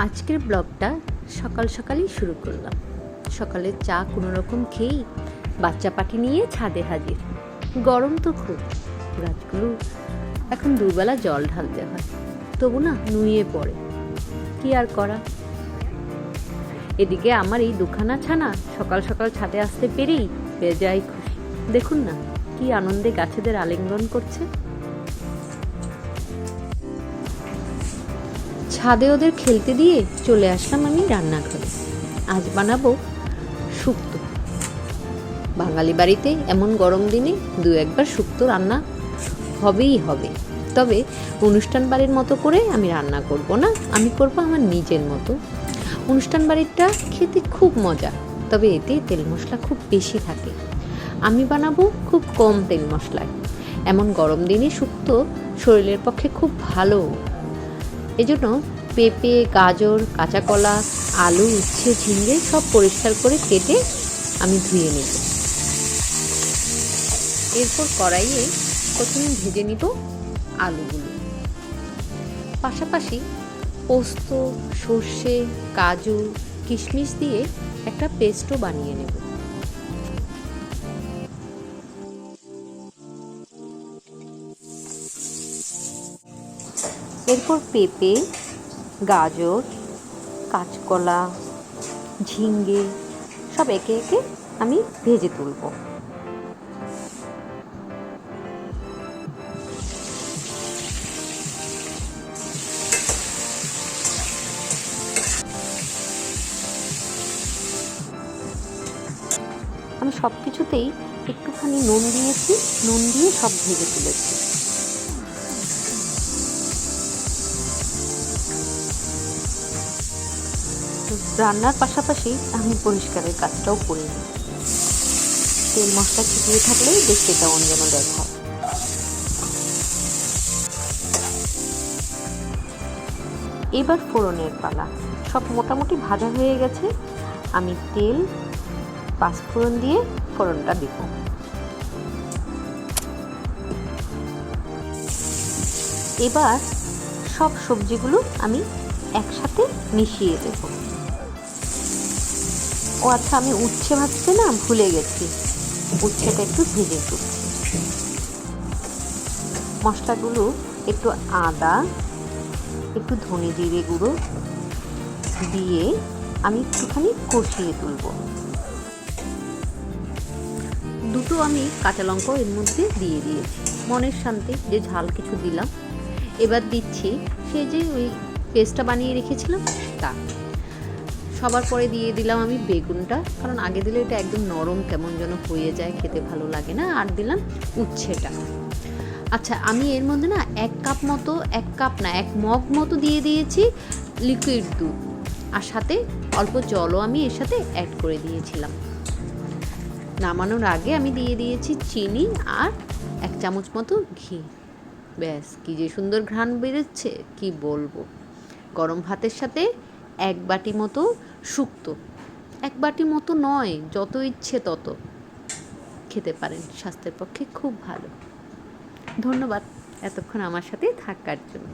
আজকের ব্লগটা সকাল সকালই শুরু করলাম। সকালের চা কোনো রকম খেয়েই বাচ্চা পাটি নিয়ে ছাদে হাজির। গরম তো খুব, গাছগুলো এখন দুবেলা জল ঢালতে হয়, তবু না নুয়ে পড়ে, কি আর করা। এদিকে আমার এই দুখানা ছানা সকাল সকাল ছাদে আসতে পেরেই বেজায় খুশি। দেখুন না কি আনন্দে গাছেদের আলিঙ্গন করছে। ছাদে ওদের খেলতে দিয়ে চলে আসলাম আমি রান্নাঘরে। আজ বানাবো শুক্তো। বাঙালি বাড়িতে এমন গরম দিনে দু একবার শুক্তো রান্না হবেই হবে। তবে অনুষ্ঠান বাড়ির মতো করে আমি রান্না করব না, আমি করব আমার নিজের মতো। অনুষ্ঠান বাড়িটা খেতে খুব মজা, তবে এতে তেল মশলা খুব বেশি থাকে। আমি বানাবো খুব কম তেল মশলায়। এমন গরম দিনে শুক্তো শরীরের পক্ষে খুব ভালো। এজন্য পেঁপে, গাজর, কাঁচা কলা, আলু, উচ্ছে, ঝিঙে সব পরিষ্কার করে কেটে আমি ধুয়ে নেব। এরপর কড়াইয়ে প্রথমে ভেজে নিব আলুগুলো। পাশাপাশি পোস্ত, সর্ষে, কাজু, কিশমিশ দিয়ে একটা পেস্টও বানিয়ে নেব। এরপর পেঁপে, গাজর, কাঁচকলা, ঝিঙ্গে সব একে একে আমি ভেজে তুলব। আমি সব কিছুতেই একটুখানি নুন দিয়েছি, নুন দিয়ে সব ভেজে তুলেছি। রান্নার পাশাপাশি আমি পরিষ্কারের কাজটাও করে নিই। তেল মশলা ছিটিয়ে থাকলে দেখতে কেমন যেন দেখায়। এবার ফোড়নের পালা। সব মোটামুটি ভাজা হয়ে গেছে। আমি তেল, পাঁচফোড়ন দিয়ে ফোড়নটা দেব। এবার সব সবজিগুলো আমি একসাথে মিশিয়ে দেব। ও আচ্ছা, আমি উচ্ছে ভাজতে না ভুলে গেছি, উচ্ছেটা একটু ভেজে তুলছি। মশলাগুলো একটু আদা, একটু ধনে জিরে গুঁড়ো দিয়ে আমি একটুখানি কষিয়ে তুলব। দুটো আমি কাঁচা লঙ্কা এর মধ্যে দিয়ে দিয়েছি, মনের শান্তি যে ঝাল কিছু দিলাম। এবার দিচ্ছি সেই যে ওই পেস্টটা বানিয়ে রেখেছিলাম তা। সবার পরে দিয়ে দিলাম আমি বেগুনটা, কারণ আগে দিলে এটা একদম নরম কেমন যেন হয়ে যায়, খেতে ভালো লাগে না। আর দিলাম উচ্ছেটা। আচ্ছা, আমি এর মধ্যে না এক মগ মতো দিয়ে দিয়েছি লিকুইড দুধ, আর সাথে অল্প জলও আমি এর সাথে অ্যাড করে দিয়েছিলাম। নামানোর আগে আমি দিয়ে দিয়েছি চিনি আর 1 চামচ মতো ঘি। ব্যাস, কি যে সুন্দর ঘ্রাণ বেরোচ্ছে কি বলবো। গরম ভাতের সাথে 1 বাটি মতো শুক্তো, 1 বাটি মতো নয়, যত ইচ্ছে তত খেতে পারেন, স্বাস্থ্যের পক্ষে খুব ভালো। ধন্যবাদ এতক্ষণ আমার সাথে থাকার জন্য।